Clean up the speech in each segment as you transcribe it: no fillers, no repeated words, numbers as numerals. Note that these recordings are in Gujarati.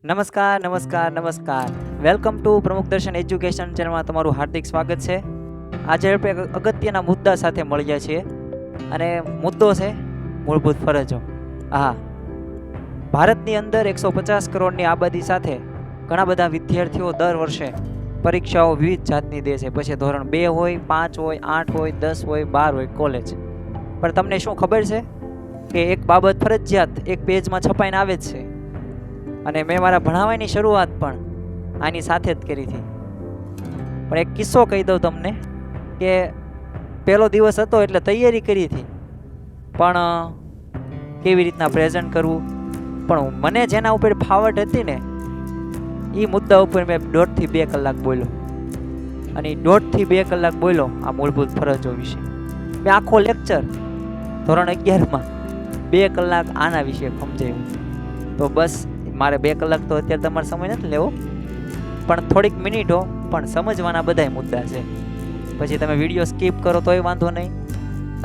નમસ્કાર નમસ્કાર નમસ્કાર વેલકમ ટુ પ્રમુખ દર્શન એજ્યુકેશન ચેનલમાં તમારું હાર્દિક સ્વાગત છે। આજે આપણે એક અગત્યના મુદ્દા સાથે મળ્યા છીએ અને મુદ્દો છે મૂળભૂત ફરજો। હા, ભારતની અંદર 150 કરોડની આબાદી સાથે ઘણા બધા વિદ્યાર્થીઓ દર વર્ષે પરીક્ષાઓ વિવિધ જાતની દે છે। પછી ધોરણ 2 હોય, 5 હોય, 8 હોય, 10 હોય, 12 હોય, કોલેજ। પણ તમને શું ખબર છે કે એક બાબત ફરજિયાત એક પેજમાં છપાઈને આવે જ છે અને મેં મારા ભણાવવાની શરૂઆત પણ આની સાથે જ કરી હતી। પણ એક કિસ્સો કહી દઉં તમને કે પહેલો દિવસ હતો એટલે તૈયારી કરી હતી, પણ કેવી રીતના પ્રેઝન્ટ કરવું, પણ મને જેના ઉપર ફાવટ હતી ને એ મુદ્દા ઉપર મેં 1.5 થી 2 કલાક બોલ્યો અને 1.5 થી 2 કલાક બોલ્યો આ મૂળભૂત ફરજો વિશે। મેં આખો લેક્ચર ધોરણ 11માં 2 કલાક આના વિશે સમજાવ્યું। તો બસ મારે 2 કલાક તો અત્યારે તમારો સમય નથી લેવો, પણ થોડીક મિનિટો પણ સમજવાના બધાય મુદ્દા છે। પછી તમે વિડીયો સ્કીપ કરો તોય વાંધો નહીં,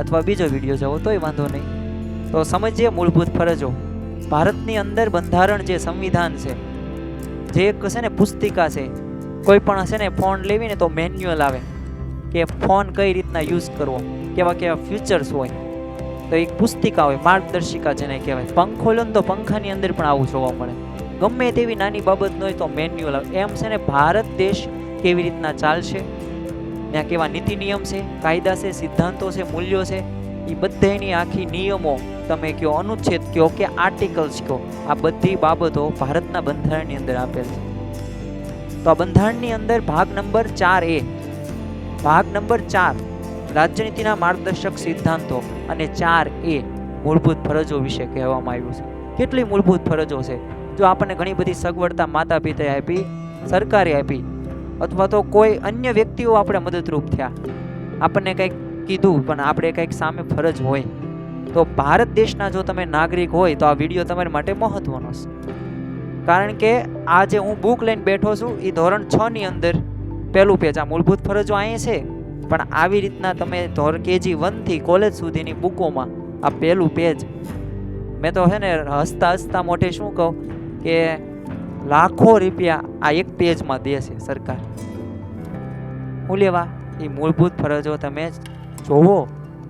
અથવા બીજો વિડીયો જોવો તોય વાંધો નહીં। તો સમજીએ મૂળભૂત ફરજો। ભારતની અંદર બંધારણ જે સંવિધાન છે, જે એક છે ને પુસ્તિકા છે, કોઈ પણ હશે ને ફોન લેવીને તો મેન્યુઅલ આવે કે ફોન કઈ રીતના યુઝ કરવો, કેવા કેવા ફીચર્સ હોય, તો એક પુસ્તિકા હોય, માર્ગદર્શિકા જેને કહેવાય। પંખો લો ને તો પંખાની અંદર પણ આવું જોવા મળે। ગમે તેવી નાની બાબત ન હોય તો મેન્યુઅલ આવે। એમ છે ને ભારત દેશ કેવી રીતના ચાલશે, ત્યાં કેવા નીતિ નિયમ છે, કાયદા છે, સિદ્ધાંતો છે, મૂલ્યો છે, એ બધાની આખી નિયમો તમે કયો, અનુચ્છેદ કયો કે આર્ટિકલ્સ કયો, આ બધી બાબતો ભારતના બંધારણની અંદર આપેલ છે। તો આ બંધારણની અંદર ભાગ નંબર 4A, ભાગ નંબર 4 રાજ્યનીતિના માર્ગદર્શક સિદ્ધાંતો અને 4A મૂળભૂત ફરજો વિશે કહેવામાં આવ્યું છે। કેટલી મૂળભૂત ફરજો છે? જો આપણને ઘણી બધી સગવડતા માતા પિતાએ આપી, સરકારે આપી, અથવા તો કોઈ અન્ય વ્યક્તિઓ આપણે મદદરૂપ થયા, આપણને કંઈક કીધું પણ આપણે કંઈક સામે ફરજ હોય, તો ભારત દેશના જો તમે નાગરિક હોય તો આ વિડીયો તમારા માટે મહત્વનો છે। કારણ કે આ જે હું બુક લઈને બેઠો છું એ ધોરણ 6 ની અંદર પહેલું પેજ, આ મૂળભૂત ફરજો અહીં છે, પણ આવી રીતના તમે ધોરણ KG 1 થી કોલેજ સુધીની બુકોમાં આ પહેલું પેજ, મેં તો છે ને હસતા હસતા મોઢે શું કહું કે લાખો રૂપિયા આ એક પેજમાં દે છે સરકાર। હું લેવા એ મૂળભૂત ફરજો તમે જોવો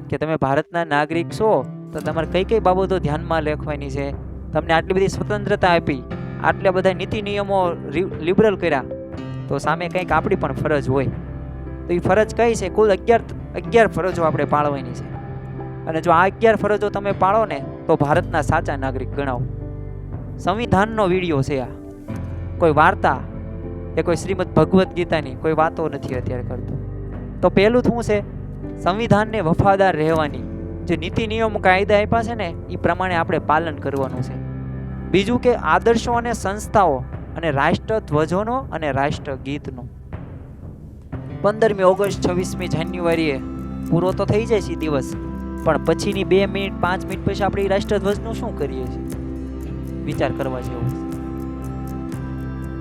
કે તમે ભારતના નાગરિક છો તો તમારે કઈ કઈ બાબતો ધ્યાનમાં રાખવાની છે। તમને આટલી બધી સ્વતંત્રતા આપી, આટલા બધા નીતિ નિયમો લિબરલ કર્યા, તો સામે કંઈક આપણી પણ ફરજ હોય। તો એ ફરજ કઈ છે? કુલ 11 ફરજો આપણે પાળવાની છે, અને જો આ 11 ફરજો તમે પાળો ને તો ભારતના સાચા નાગરિક ગણાવો। સંવિધાનનો વિડીયો છે આ, કોઈ વાર્તા કે કોઈ શ્રીમદ ભગવદ્ ગીતાની કોઈ વાતો નથી અત્યારે કરતો। તો પહેલું શું છે? સંવિધાનને વફાદાર રહેવાની, જે નીતિ નિયમો કાયદા આપ્યા છે ને એ પ્રમાણે આપણે પાલન કરવાનું છે। બીજું કે આદર્શો અને સંસ્થાઓ અને રાષ્ટ્રધ્વજોનો અને રાષ્ટ્રગીતનો 15મી ઓગસ્ટ 26મી જાન્યુઆરીએ પૂરો તો થઈ જાય છે દિવસ, પણ પછીની 2 મિનિટ 5 મિનિટ પછી આપણે રાષ્ટ્રધ્વજનું શું કરીએ છીએ? વિચાર કરવા જેવો છે।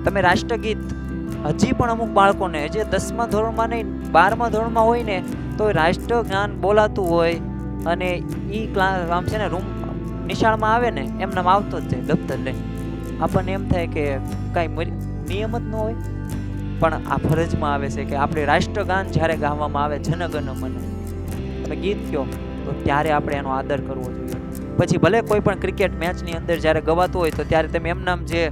તમે રાષ્ટ્રગીત હજી પણ અમુક બાળકોને જે 10મા ધોરણમાં નહીં 12મા ધોરણમાં હોય ને તો રાષ્ટ્ર જ્ઞાન બોલાતું હોય અને એ ક્લાસ આમ છે ને રૂમ નિશાળમાં આવે ને એમનામ આવતો જ જાય દફતર લઈને। આપણને એમ થાય કે કાંઈ નિયમ જ ન હોય, પણ આ ફરજમાં આવે છે કે આપણે રાષ્ટ્રગાન જ્યારે ગાવામાં આવે જનગણ મન, તમે ગીત કહો તો ત્યારે આપણે એનો આદર કરવો જોઈએ। પછી ભલે કોઈ પણ ક્રિકેટ મેચની અંદર જ્યારે ગવાતું હોય તો ત્યારે તમે એમનામ જે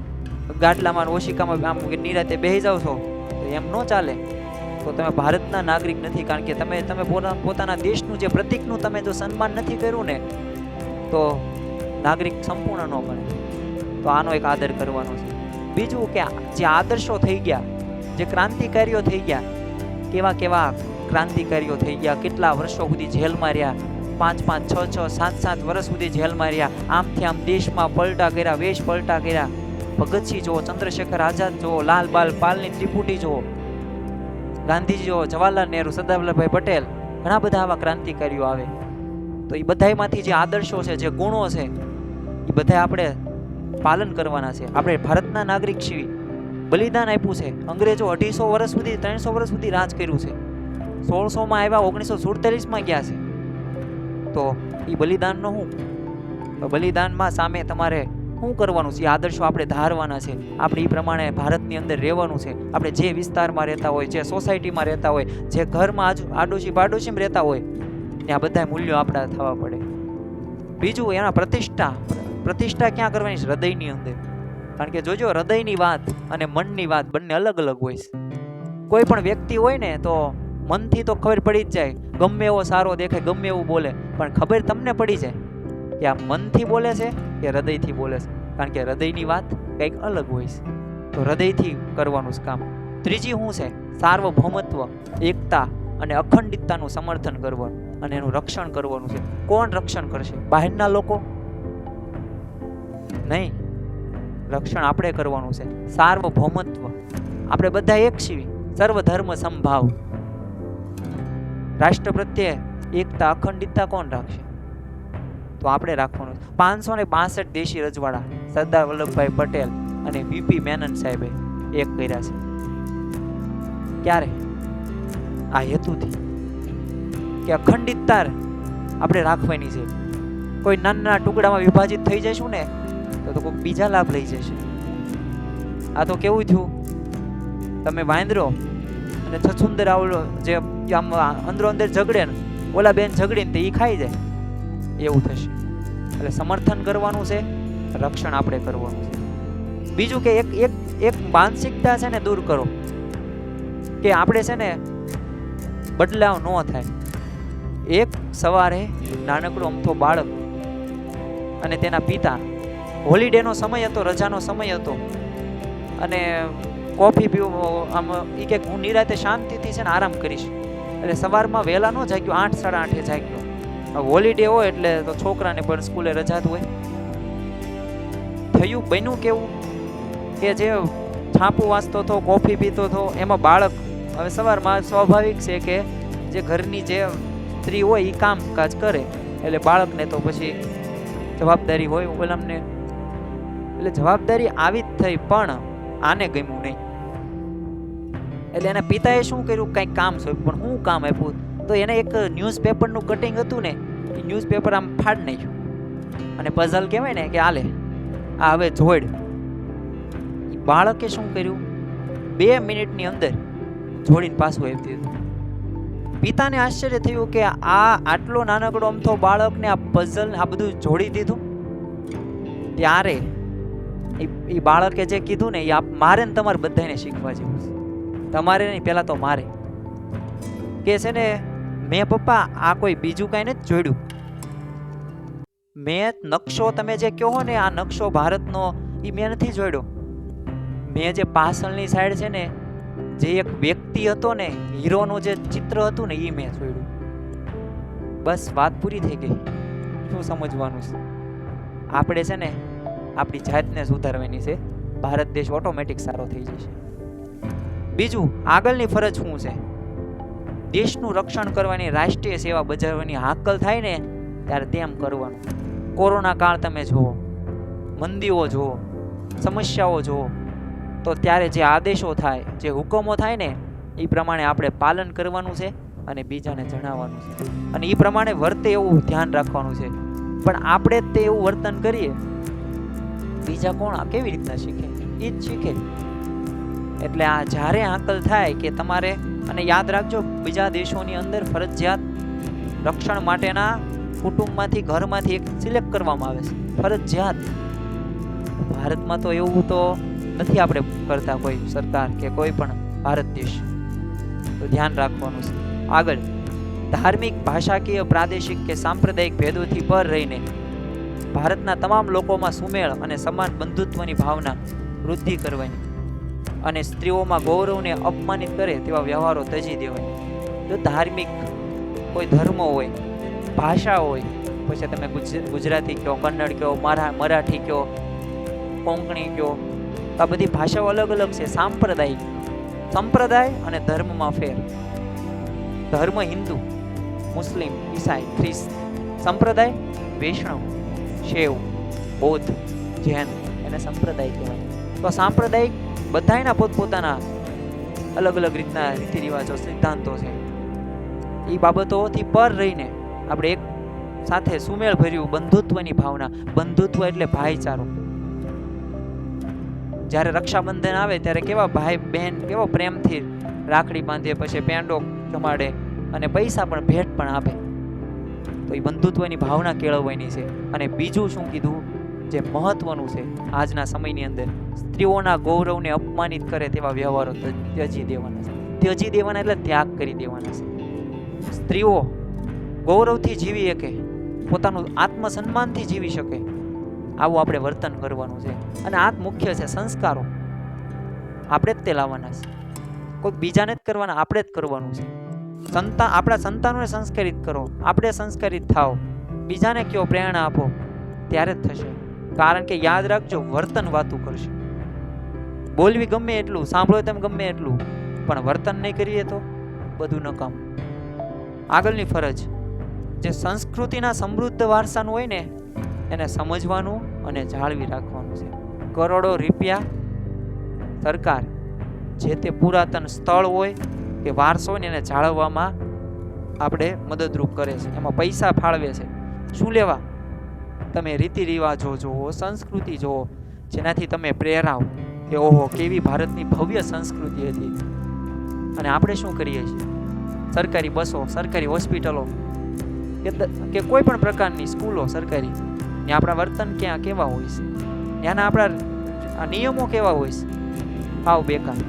ગાટલામાં ઓશિકામાં આમ નિરાતે બેસી જાઓ છો તો એમ ન ચાલે। તો તમે ભારતના નાગરિક નથી, કારણ કે તમે પોતાના દેશનું જે પ્રતિકનું તમે જો સન્માન નથી કર્યું ને તો નાગરિક સંપૂર્ણ ન બને। તો આનો એક આદર કરવાનો છે। બીજું કે જે આદર્શો થઈ ગયા, જે ક્રાંતિકારીઓ થઈ ગયા, કેવા કેવા ક્રાંતિકારીઓ થઈ ગયા, કેટલા વર્ષો સુધી જેલમાં રહ્યા, 5-5, 6-6, 7-7 વર્ષ સુધી જેલમાં રહ્યા, આમથી આમ દેશમાં પલટા કર્યા, વેશ પલટા કર્યા। ભગતસિંહ જુઓ, ચંદ્રશેખર આઝાદ જુઓ, લાલ બાલ પાલની ત્રિપુટી જુઓ, ગાંધીજી જુઓ, જવાહરલાલ નહેરુ, સરદાર વલ્લભભાઈ પટેલ, ઘણા બધા આવા ક્રાંતિકારીઓ આવે। તો એ બધામાંથી જે આદર્શો છે, જે ગુણો છે, એ બધા આપણે પાલન કરવાના છે। આપણે ભારતના નાગરિક છીએ, બલિદાન આપ્યું છે। અંગ્રેજો 250 વર્ષ સુધી 300 વર્ષ સુધી રાજ કર્યું છે, 1600માં આવ્યા, 1947માં ગયા છે। તો એ બલિદાનનો શું? બલિદાનમાં સામે તમારે શું કરવાનું છે, એ આદર્શો આપણે ધારવાના છે. આપણે એ પ્રમાણે ભારતની અંદર રહેવાનું છે. આપણે જે વિસ્તારમાં રહેતા હોય, જે સોસાયટીમાં રહેતા હોય, જે ઘરમાં આડોશી પાડોશીમાં રહેતા હોય, ત્યાં બધા મૂલ્યો આપણા થવા પડે. બીજું એના પ્રતિષ્ઠા ક્યાં કરવાની છે? હૃદયની અંદર. કારણ કે જોજો, હૃદયની વાત અને મનની વાત બંને અલગ અલગ હોય છે. કોઈ પણ વ્યક્તિ હોય ને તો મનથી તો ખબર પડી જ જાય, ગમે એવો સારો દેખાય, ગમે એવું બોલે, પણ ખબર તમને પડી જાય કે આ મનથી બોલે છે કે હૃદયથી બોલે છે. કારણ કે હૃદયની વાત કંઈક અલગ હોય છે. તો હૃદયથી કરવાનું છે કામ. ત્રીજી શું છે? સાર્વભૌમત્વ, એકતા અને અખંડિતતાનું સમર્થન કરવાનું અને એનું રક્ષણ કરવાનું છે. કોણ રક્ષણ કરશે? બહારના લોકો નહીં, રક્ષણ આપણે કરવાનું છે. સાર્વભૌમત્વ, આપણે બધા એક છીએ, સર્વધર્મ સમભાવ. રાષ્ટ્ર પ્રત્યે એકતા અખંડિતતા કોણ રાખશે? તો આપણે રાખવાનું. 562 દેશી રજવાડા સરદાર વલ્લભભાઈ પટેલ અને વીપી મેનન સાહેબે એક કર્યા છે. ક્યારે? આ હેતુથી કે અખંડિતતા આપણે રાખવાની છે. કોઈ નાના ટુકડામાં વિભાજિત થઈ જશું ને તો કોઈ બીજા લાભ લઈ જશે. આ તો કેવું થયું, તમે વાંદરો અને છછુંદર આવડો જે આમ અંદરો અંદર ઝઘડે ને, ઓલા બેન ઝઘડીને તે એ ખાઈ જાય, એવું થશે. એટલે સમર્થન કરવાનું છે, રક્ષણ આપણે કરવાનું છે. બીજું કે એક માનસિકતા છે ને દૂર કરો કે આપણે છે ને બદલાવ ન થાય. એક સવારે નાનકડો અમથો બાળક અને તેના પિતા, હોલિડેનો સમય હતો, રજાનો સમય હતો, અને કોફી પીવો, આમ એ કે હું નિરાતે શાંતિથી છે ને આરામ કરીશ. એટલે સવારમાં વહેલા ન જાગ્યો, 8 સાડા 8 જાગ્યો. હોલિડે હોય એટલે તો છોકરાને પણ સ્કૂલે રજા જ હોય. થયું બન્યું કેવું કે જે છાપું વાંચતો હતો, કોફી પીતો હતો, એમાં બાળક, હવે સવારમાં સ્વાભાવિક છે કે જે ઘરની જે સ્ત્રી હોય એ કામકાજ કરે, એટલે બાળકને તો પછી જવાબદારી હોય ઓલામને. એટલે જવાબદારી આવી જ થઈ, પણ આને ગમ્યું નહીં. એટલે એના પિતાએ શું કર્યું? કંઈક કામ સોંપ્યું. પણ શું કામ આપ્યું? તો એને એક ન્યૂઝપેપરનું કટિંગ હતું ને, એ ન્યૂઝપેપર આમ ફાડ નાખ્યું અને પઝલ કહેવાય ને કે આલે આ હવે જોડ. એ બાળકે શું કર્યું? 2 મિનિટની અંદર જોડીને પાછું આપી દીધું. પિતાને આશ્ચર્ય થયું કે આ આટલો નાનકડો અમથો બાળકને આ પઝલ આ બધું જોડી દીધું. ત્યારે એ બાળકે જે કીધું ને, એ મારે ને તમારે બધાને શીખવા જેવું છે. તમારે નહીં, પહેલા તો મારે. કે છે ને, મેં પપ્પા આ કોઈ બીજું કાંઈ નથી જોડ્યું. મેં નકશો, તમે જે કહો ને આ નકશો ભારતનો, એ મેં નથી જોડ્યો. મેં જે પાછળની સાઈડ છે ને, જે એક વ્યક્તિ હતો ને, હીરોનું જે ચિત્ર હતું ને, એ મેં જોડ્યું. બસ વાત પૂરી થઈ ગઈ. શું સમજવાનું છે? આપણે છે ને આપણી જાતને સુધારવાની છે. ભારત દેશ ઓટોમેટિક સારો થઈ જશે. બીજું, આગળની ફરજ શું છે? દેશનું રક્ષણ કરવાની, રાષ્ટ્રીય સેવા બજાવવાની હાકલ થાય ને ત્યારે તેમ કરવાનું. કોરોના કાળ તમે જુઓ, મંદીઓ જુઓ, સમસ્યાઓ જુઓ, તો ત્યારે જે આદેશો થાય, જે હુકમો થાય ને, એ પ્રમાણે આપણે પાલન કરવાનું છે અને બીજાને જણાવવાનું છે. અને એ પ્રમાણે વર્તે એવું ધ્યાન રાખવાનું છે. પણ આપણે તે એવું વર્તન કરીએ, બીજા કોણ કેવી રીતના શીખે? એ જ શીખે. એટલે આ જ્યારે હાકલ થાય કે તમારે, અને યાદ રાખજો, બીજા દેશોની અંદર ફરજિયાત રક્ષણ માટેના કુટુંબમાંથી, ઘરમાંથી એક સિલેક્ટ કરવામાં આવે છે, ફરજિયાત. ભારતમાં તો એવું તો નથી આપણે કરતા, કોઈ સરકાર કે કોઈ પણ ભારત દેશ. તો ધ્યાન રાખવાનું છે. આગળ, ધાર્મિક, ભાષાકીય, પ્રાદેશિક કે સાંપ્રદાયિક ભેદોથી પર રહીને ભારતના તમામ લોકોમાં સુમેળ અને સમાન બંધુત્વની ભાવના વૃદ્ધિ કરવાની અને સ્ત્રીઓમાં ગૌરવને અપમાનિત કરે તેવા વ્યવહારો તજી દેવાય. જો ધાર્મિક કોઈ ધર્મ હોય, ભાષા હોય, પછી તમે ગુજરાતી કહો, કન્નડ કહો, મરાઠી કહો, કોંકણી કહો, આ બધી ભાષાઓ અલગ અલગ છે. સાંપ્રદાયિક, સંપ્રદાય અને ધર્મમાં ફેર. ધર્મ હિન્દુ, મુસ્લિમ, ઈસાઈ, ખ્રિસ્ત. સંપ્રદાય વૈષ્ણવ, શૈવ, બૌદ્ધ, જૈન, એને સંપ્રદાય કહેવાય. તો સાંપ્રદાયિક બધાયના પોતપોતાના અલગ અલગ રીતના રીતિ રિવાજો, સિદ્ધાંતો છે. એ બાબતોથી પર રહીને આપણે એક સાથે સુમેળ ભર્યું બંધુત્વની ભાવના. બંધુત્વ એટલે ભાઈચારો. જ્યારે રક્ષાબંધન આવે ત્યારે કેવા ભાઈ બહેન કેવો પ્રેમથી રાખડી બાંધે, પછી પેંડો જમાડે અને પૈસા પણ ભેટ પણ આપે. તો એ બંધુત્વની ભાવના કેળવવાની છે. અને બીજું શું કીધું, જે મહત્વનું છે આજના સમયની અંદર, સ્ત્રીઓના ગૌરવને અપમાનિત કરે તેવા વ્યવહારો ત્યજી દેવાના છે. ત્યજી દેવાના એટલે ત્યાગ કરી દેવાના છે. સ્ત્રીઓ ગૌરવથી જીવી શકે, પોતાનું આત્મસન્માનથી જીવી શકે, આવું આપણે વર્તન કરવાનું છે. અને આ મુખ્ય છે સંસ્કારો. આપણે જ તે લાવવાના છે, કોઈ બીજાને જ કરવાના, આપણે જ કરવાનું છે. આપણા સંતાનોને સંસ્કારિત કરો, આપણે સંસ્કારિત થાઓ, બીજાને કયો, પ્રેરણા આપો, ત્યારે જ થશે. કારણ કે યાદ રાખજો, વર્તન વાતું કરશે. બોલવી ગમે એટલું, સાંભળો તેમ ગમે એટલું, પણ વર્તન નહીં કરીએ તો બધું નકામ. આગળની ફરજ, જે સંસ્કૃતિના સમૃદ્ધ વારસાનું હોય ને એને સમજવાનું અને જાળવી રાખવાનું છે. કરોડો રૂપિયા સરકાર જે તે પુરાતન સ્થળ હોય કે વારસો હોય ને એને જાળવવામાં આપણે મદદરૂપ કરે છે, એમાં પૈસા ફાળવે છે. શું લેવા? તમે રીતિ રિવાજો જુઓ, સંસ્કૃતિ જુઓ, જેનાથી તમે પ્રેરાવ કે ઓહો કેવી ભારતની ભવ્ય સંસ્કૃતિ હતી. અને આપણે શું કરીએ છીએ? સરકારી બસો, સરકારી હોસ્પિટલો કે કોઈ પણ પ્રકારની સ્કૂલો સરકારી, ને આપણા વર્તન ક્યાં કેવા હોય છે, ત્યાંના આપણા નિયમો કેવા હોય છે, આવ બેકાર.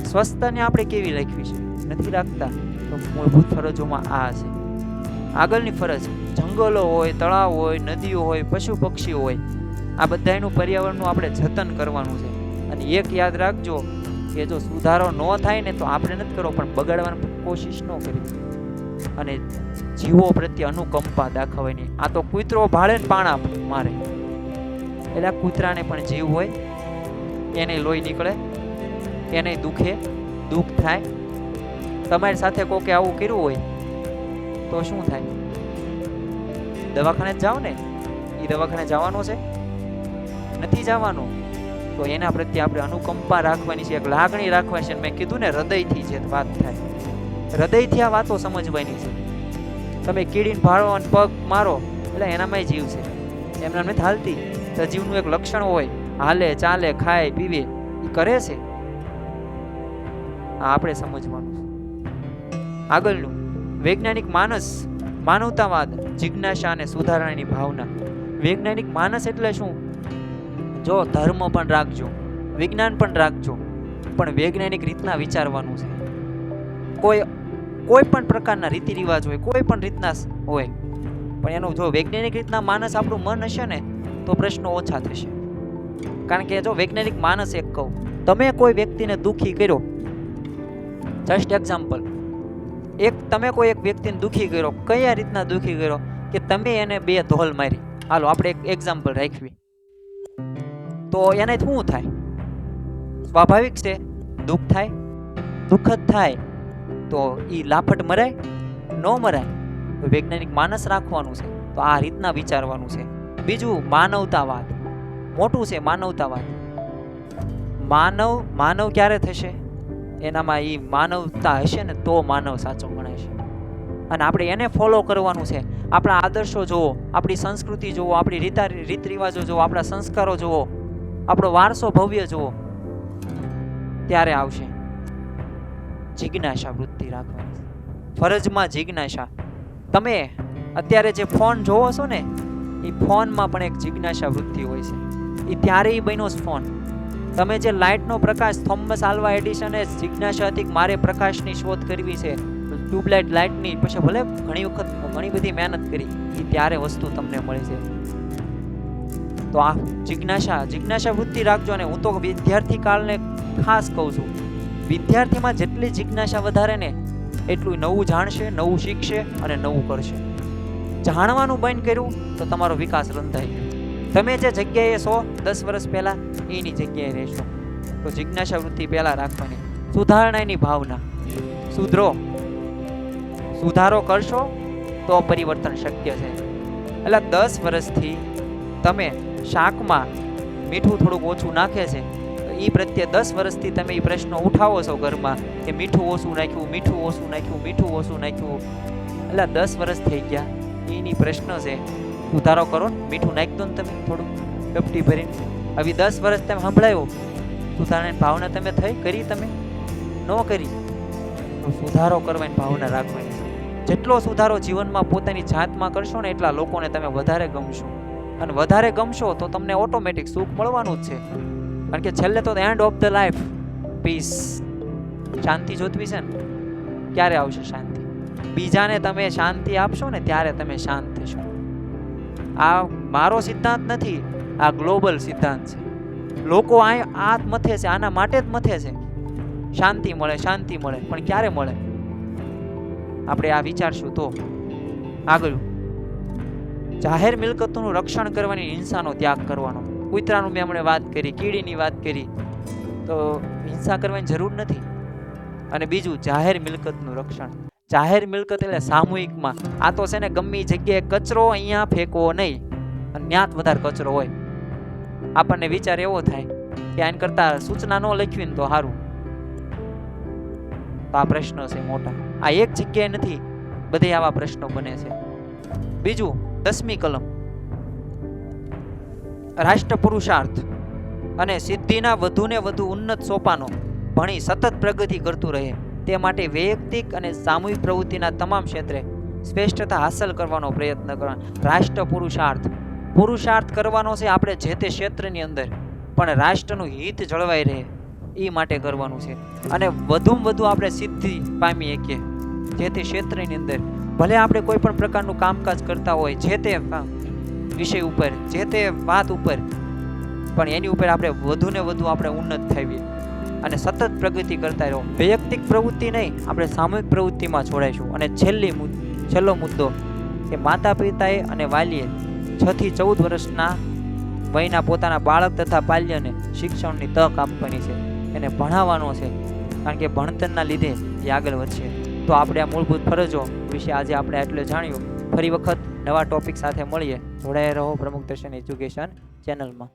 સ્વચ્છતાને આપણે કેવી રાખવી છે? નથી રાખતા. તો મૂળભૂત ફરજોમાં આ છે. આગળની ફરજ, જંગલો હોય, તળાવ હોય, નદીઓ હોય, પશુ પક્ષીઓ હોય, આ બધાનું પર્યાવરણનું આપણે જતન કરવાનું છે. અને એક યાદ રાખજો કે જો સુધારો ન થાય ને તો આપણે નથી કરવો, પણ બગાડવાની કોશિશ ન કરવી. અને જીવો પ્રત્યે અનુકંપા દાખવવાની. આ તો કૂતરો ભાળે ને પાણા મારે, એટલે આ કૂતરાને પણ જીવ હોય, એને લોહી નીકળે, એને દુખે, દુઃખ થાય. તમારી સાથે કોકે આવું કર્યું હોય તો શું થાય? દવાખાને જાઓ ને, એ દવાખાને જવાનો છે? નથી જવાનો. તો એના પ્રત્યે આપણે અનુકંપા રાખવાની છે, એક લાગણી રાખવાની છે. મેં કીધું ને, હૃદયથી જે વાત થાય, હૃદયથી આ વાતો સમજવાની છે. તમે કીડીને ભાળો અને પગ મારો એટલે એનામાંય જીવ છે, એમના નથી હાલતી. સજીવનું એક લક્ષણ હોય, હાલે, ચાલે, ખાય, પીવે, એ કરે છે. આ આપણે સમજવાનું છે. આગળનું, વૈજ્ઞાનિક માનસ, માનવતાવાદ, જિજ્ઞાસા અને સુધારણાની ભાવના. વૈજ્ઞાનિક માનસ એટલે શું? જો ધર્મ પણ રાખજો, વિજ્ઞાન પણ રાખજો, પણ વૈજ્ઞાનિક રીતના વિચારવાનું છે. કોઈ પણ પ્રકારના રીતિ રિવાજ હોય, કોઈ પણ રીતના હોય, પણ એનું જો વૈજ્ઞાનિક રીતના માનસ આપણું મન હશે ને તો પ્રશ્નો ઓછા થશે. કારણ કે જો વૈજ્ઞાનિક માનસ એક કહું, તમે કોઈ વ્યક્તિને દુઃખી કર્યો, જસ્ટ એક્ઝામ્પલ, તમે કોઈ એક વ્યક્તિને દુઃખી કર્યો, કયા રીતના દુઃખી કર્યો કે તમે એને 2 ધોલ મારી. હાલો આપણે એક એક્ઝામ્પલ રાખવી, તો એને શું થાય? સ્વાભાવિક છે, દુઃખ થાય, દુઃખ જ થાય. તો એ લાફટ મરાય? ન મરાય. વૈજ્ઞાનિક માનસ રાખવાનું છે. તો આ રીતના વિચારવાનું છે. બીજું, માનવતાવાદ. મોટું છે માનવતાવાદ. માનવ ક્યારે થશે? એનામાં એ માનવતા હશે ને તો માનવ સાચો ગણાય છે. અને આપણે એને ફોલો કરવાનું છે. આપણા આદર્શો જુઓ, આપણી સંસ્કૃતિ જુઓ, આપણી રીત રિવાજો જુઓ, આપણા સંસ્કારો જુઓ, આપણો વારસો ભવ્ય જુઓ, ત્યારે આવશે. જિજ્ઞાસા વૃત્તિ રાખવાની. ફરજમાં જિજ્ઞાસા. તમે અત્યારે જે ફોન જોવો છો ને, એ ફોનમાં પણ એક જિજ્ઞાસા વૃત્તિ હોય છે. એ ત્યારે બન્યો જ ફોન. તમે જે લાઇટનો પ્રકાશ, થોમસ આલ્વા એડિસને જિજ્ઞાસા હતી કે મારે પ્રકાશની શોધ કરવી છે, ટ્યુબલાઇટ લાઇટની, પછી ભલે ઘણી બધી મહેનત કરી, એ ત્યારે વસ્તુ તમને મળે છે. તો આ જિજ્ઞાસા વૃત્તિ રાખજો. અને હું તો વિદ્યાર્થી કાળને ખાસ કહું છું, વિદ્યાર્થીમાં જેટલી જિજ્ઞાસા વધારે ને એટલું નવું જાણશે, નવું શીખશે અને નવું કરશે. જાણવાનું બંધ કર્યું તો તમારો વિકાસ રંધાઈ ગયો. તમે જે જગ્યાએ 110 વર્ષ પહેલા એની જગ્યાએ રહેશો. તો જિજ્ઞાસા વૃત્તિ પહેલા રાખવાની. સુધારણાની ભાવના. સુધારો કરશો તો પરિવર્તન શક્ય છે. એટલે 10 વર્ષથી તમે શાકમાં મીઠું થોડુંક ઓછું નાખે છે, તો એ પ્રત્યે 10 વર્ષથી તમે એ પ્રશ્નો ઉઠાવો છો ઘરમાં કે મીઠું ઓછું નાખ્યું, મીઠું ઓછું નાખ્યું, મીઠું ઓછું નાખ્યું. એટલે 10 વર્ષ થઈ ગયા, એની પ્રશ્ન છે. સુધારો કરો ને, મીઠું નાખી દો ને તમે થોડું ડબટી ભરીને, હવે 10 વર્ષ તમે સંભળાયો, સુધારણાની ભાવના તમે કરી તમે ન કરી તો સુધારો કરવાની ભાવના રાખવાની છે. જેટલો સુધારો જીવનમાં પોતાની જાતમાં કરશો ને એટલા લોકોને તમે વધારે ગમશો, અને વધારે ગમશો તો તમને ઓટોમેટિક સુખ મળવાનું જ છે. કારણ કે છેલ્લે તો end of the life peace, શાંતિ જોતવી છે ને. ક્યારે આવશે શાંતિ? બીજાને તમે શાંતિ આપશો ને ત્યારે તમે શાંત થશો. આ મારો સિદ્ધાંત નથી, આ ગ્લોબલ સિદ્ધાંત છે. લોકો આ મથે છે, આના માટે જ મથે છે. શાંતિ મળે, શાંતિ મળે, પણ ક્યારે મળે? આપણે આ વિચારશું તો. આગળ, જાહેર મિલકતોનું રક્ષણ કરવાની, હિંસાનો ત્યાગ કરવાનો. કૂતરાનું મેં હમણાં વાત કરી, કીડીની વાત કરી, તો હિંસા કરવાની જરૂર નથી. અને બીજું, જાહેર મિલકતનું રક્ષણ. જાહેર મિલકત એટલે સામૂહિકમાં. આ તો છે ને ગમે જગ્યાએ કચરો અહીંયા ફેંકવો નહીં, અને ત્યાં જ વધારે કચરો હોય. આપણને વિચાર એવો થાય કે આને કરતા સૂચના ન લખવી ને તો સારું. તો આ પ્રશ્ન છે મોટા. આ એક જગ્યાએ નથી, બધે આવા પ્રશ્નો બને છે. બીજું, 10મી કલમ, રાષ્ટ્ર પુરુષાર્થ અને સિદ્ધિના વધુને વધુ ઉન્નત સોપાનો ભણી સતત પ્રગતિ કરતું રહે તે માટે વૈયક્તિક અને સામૂહિક પ્રવૃત્તિના તમામ ક્ષેત્રે શ્રેષ્ઠતા હાંસલ કરવાનો પ્રયત્ન કરવાનો. રાષ્ટ્ર પુરુષાર્થ, પુરુષાર્થ કરવાનો છે આપણે જે તે ક્ષેત્રની અંદર, પણ રાષ્ટ્રનું હિત જળવાઈ રહે એ માટે કરવાનું છે. અને વધુમાં વધુ આપણે સિદ્ધિ પામી શકીએ જે તે ક્ષેત્રની અંદર. ભલે આપણે કોઈ પણ પ્રકારનું કામકાજ કરતા હોય જે તે વિષય ઉપર, જે તે વાત ઉપર, પણ એની ઉપર આપણે વધુને વધુ આપણે ઉન્નત થઈએ અને સતત પ્રગતિ કરતા રહો. વૈયક્તિક પ્રવૃત્તિ નહીં, આપણે સામૂહિક પ્રવૃત્તિમાં જોડાઈશું. અને છેલ્લો મુદ્દો કે માતા પિતાએ અને વાલીએ 6 થી 14 વર્ષના વયના પોતાના બાળક તથા બાલ્યને શિક્ષણની તક આપવાની છે, એને ભણાવવાનો છે. કારણ કે ભણતરના લીધે એ આગળ વધશે. તો આપણે આ મૂળભૂત ફરજો વિશે આજે આપણે એટલે જાણ્યું. ફરી વખત નવા ટોપિક સાથે મળીએ. જોડાયા રહો પ્રમુખ દર્શન એજ્યુકેશન ચેનલમાં.